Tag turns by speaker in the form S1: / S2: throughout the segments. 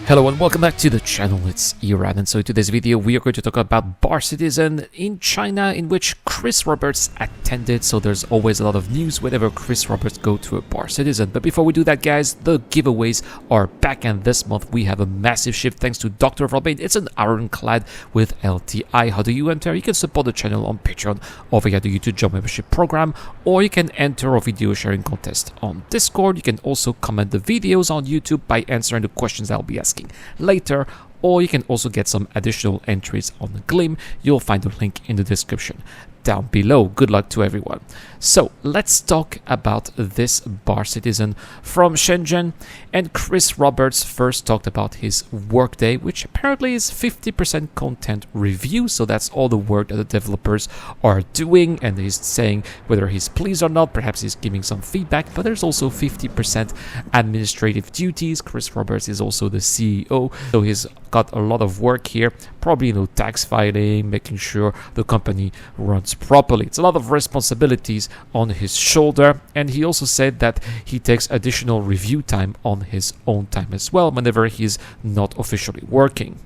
S1: Hello and welcome back to the channel, it's Iran, and so in today's video we are going to talk about Bar Citizen in China, in which Chris Roberts attended. So there's always a lot of news whenever Chris Roberts go to a Bar Citizen. But before we do that, guys, the giveaways are back, and this month we have a massive shift thanks to Dr. Robin. It's an Ironclad with LTI. How do you enter? You can support the channel on Patreon or via the YouTube Job membership program, or you can enter a video sharing contest on Discord. You can also comment the videos on YouTube by answering the questions I'll be asking later, or you can also get some additional entries on the Glim. You'll find the link in the description down below. Good luck to everyone. So let's talk about this Bar Citizen from Shenzhen. And Chris Roberts first talked about his workday, which apparently is 50% content review. So that's all the work that the developers are doing, and he's saying whether he's pleased or not. Perhaps he's giving some feedback, but there's also 50% administrative duties. Chris Roberts is also the CEO, so he's got a lot of work here, probably tax filing, making sure the company runs properly. It's a lot of responsibilities on his shoulder, and he also said that he takes additional review time on his own time as well whenever he's not officially working.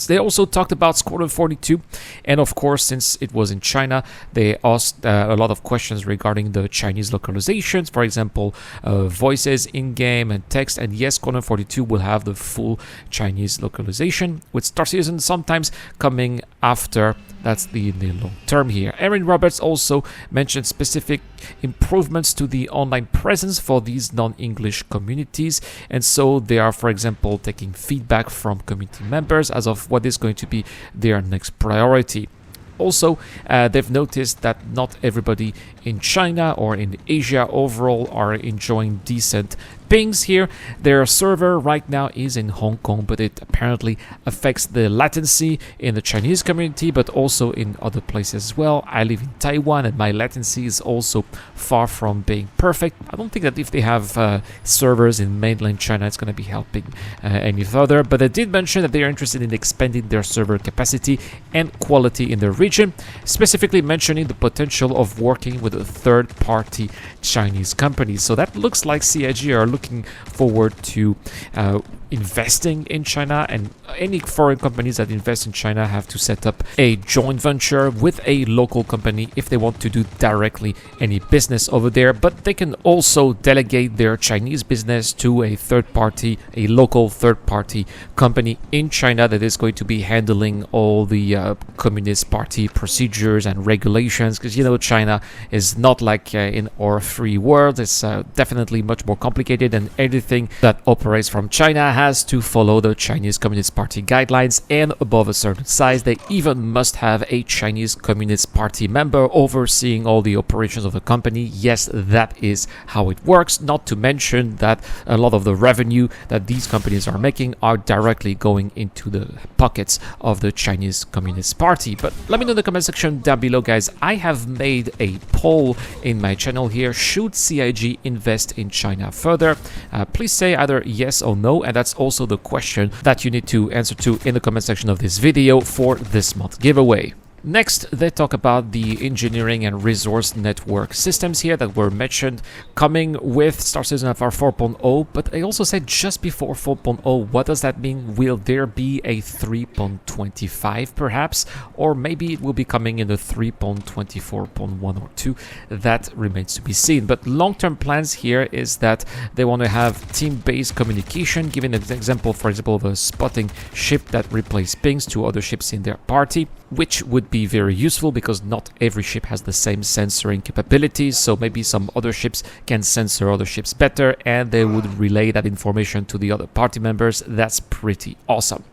S1: They also talked about Squadron 42, and of course, since it was in China, they asked a lot of questions regarding the Chinese localizations, for example, voices in-game and text. And yes, Squadron 42 will have the full Chinese localization, with Star Citizen sometimes coming after. That's the long term here. Aaron Roberts also mentioned specific improvements to the online presence for these non-English communities, and so they are, for example, taking feedback from community members as of what is going to be their next priority. Also, they've noticed that not everybody in China or in Asia overall are enjoying decent pings here. Their server right now is in Hong Kong, but it apparently affects the latency in the Chinese community, but also in other places as well. I live in Taiwan, and my latency is also far from being perfect. I don't think that if they have servers in mainland China, it's going to be helping any further, but they did mention that they are interested in expanding their server capacity and quality in the region, specifically mentioning the potential of working with a third-party Chinese company. So that looks like CIG are looking forward to investing in China, and any foreign companies that invest in China have to set up a joint venture with a local company if they want to do directly any business over there. But they can also delegate their Chinese business to a third party, a local third party company in China that is going to be handling all the Communist Party procedures and regulations, because China is not like in our free world. It's definitely much more complicated, and everything that operates from China has to follow the Chinese Communist Party guidelines, and above a certain size they even must have a Chinese Communist Party member overseeing all the operations of the company. Yes, that is how it works, not to mention that a lot of the revenue that these companies are making are directly going into the pockets of the Chinese Communist Party. But let me know in the comment section down below, guys. I have made a poll in my channel here. Should CIG invest in China further? Please say either yes or no, and that's also the question that you need to answer to in the comment section of this video for this month giveaway. Next, they talk about the engineering and resource network systems here that were mentioned coming with Star Citizen FR 4.0, but they also said just before 4.0. What does that mean? Will there be a 3.25 perhaps? Or maybe it will be coming in the 3.24.1 or 2. That remains to be seen. But long-term plans here is that they want to have team-based communication, giving an example, for example, of a spotting ship that replaces pings to other ships in their party, which would be very useful because not every ship has the same censoring capabilities, so maybe some other ships can censor other ships better, and they would relay that information to the other party members. That's pretty awesome.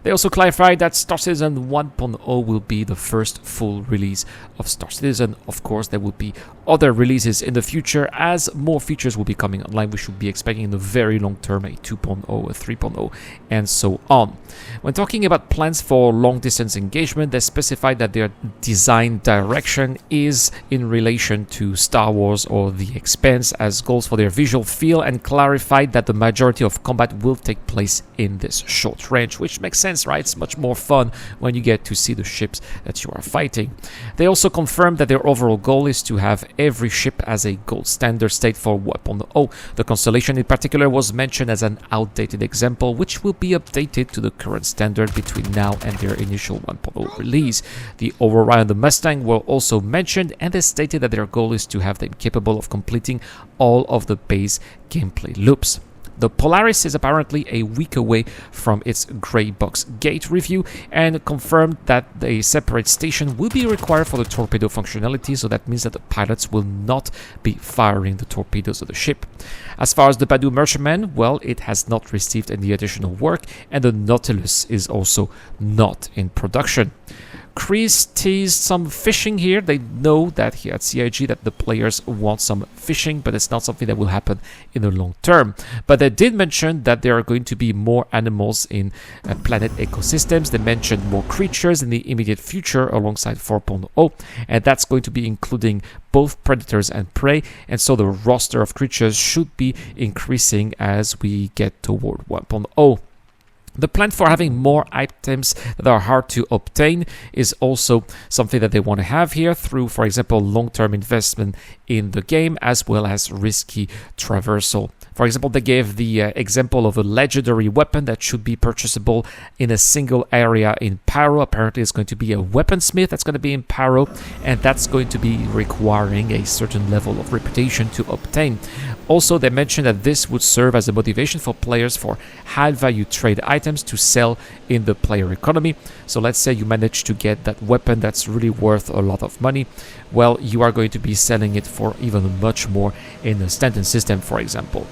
S1: They also clarified that Star Citizen 1.0 will be the first full release of Star Citizen. Of course, there will be other releases in the future as more features will be coming online. We should be expecting in the very long term a 2.0, a 3.0, and so on. When talking about plans for long-distance engagement, they specified that their design direction is in relation to Star Wars or The Expanse as goals for their visual feel, and clarified that the majority of combat will take place in this short range, which makes sense sense, right? It's much more fun when you get to see the ships that you are fighting. They also confirmed that their overall goal is to have every ship as a gold standard state for 1.0. The Constellation in particular was mentioned as an outdated example, which will be updated to the current standard between now and their initial 1.0 release. The Aurora and the Mustang were also mentioned, and they stated that their goal is to have them capable of completing all of the base gameplay loops. The Polaris is apparently a week away from its Grey Box Gate review and confirmed that a separate station will be required for the torpedo functionality, so that means that the pilots will not be firing the torpedoes of the ship. As far as the Badu Merchantman, well, it has not received any additional work, and the Nautilus is also not in production. Chris teased some fishing here. They know that here at CIG that the players want some fishing, but it's not something that will happen in the long term. But they did mention that there are going to be more animals in planet ecosystems. They mentioned more creatures in the immediate future alongside 4.0, and that's going to be including both predators and prey, and so the roster of creatures should be increasing as we get toward 1.0. The plan for having more items that are hard to obtain is also something that they want to have here through, for example, long-term investment in the game as well as risky traversal. For example, they gave the example of a legendary weapon that should be purchasable in a single area in Paro. Apparently, it's going to be a weaponsmith that's going to be in Paro, and that's going to be requiring a certain level of reputation to obtain. Also, they mentioned that this would serve as a motivation for players for high-value trade items to sell in the player economy. So let's say you manage to get that weapon that's really worth a lot of money. Well, you are going to be selling it for even much more in the standard system, for example.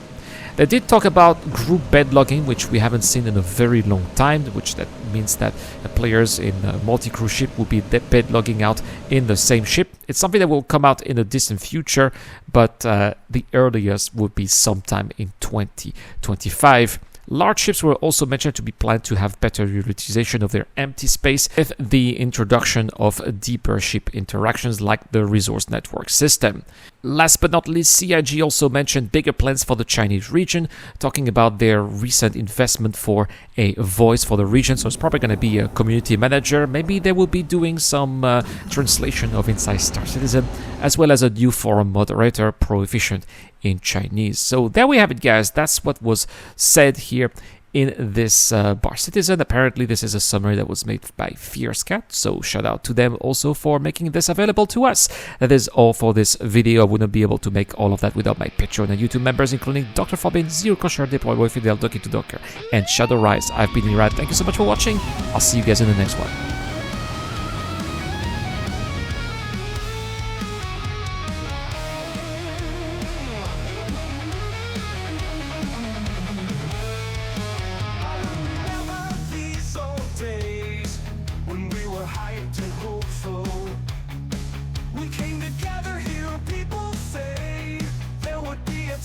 S1: They did talk about group bed logging, which we haven't seen in a very long time, which that means that players in a multi-crew ship will be bed logging out in the same ship. It's something that will come out in the distant future, but the earliest would be sometime in 2025. Large ships were also mentioned to be planned to have better utilization of their empty space with the introduction of deeper ship interactions like the resource network system. Last but not least, CIG also mentioned bigger plans for the Chinese region, talking about their recent investment for a voice for the region. So it's probably going to be a community manager. Maybe they will be doing some translation of Inside Star Citizen, as well as a new forum moderator, proficient in Chinese. So there we have it, guys. That's what was said here in this Bar Citizen. Apparently this is a summary that was made by Fierce Cat, so shout out to them also for making this available to us. That is all for this video. I wouldn't be able to make all of that without my Patreon and YouTube members, including Dr. Fabin, Zero Kosher, Deploy Boy Fidel, Doki to Docker, and Shadow Rise. I've been Irad. Thank you so much for watching. I'll see you guys in the next one.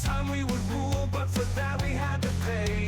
S2: Time we would rule, but for that we had to pay.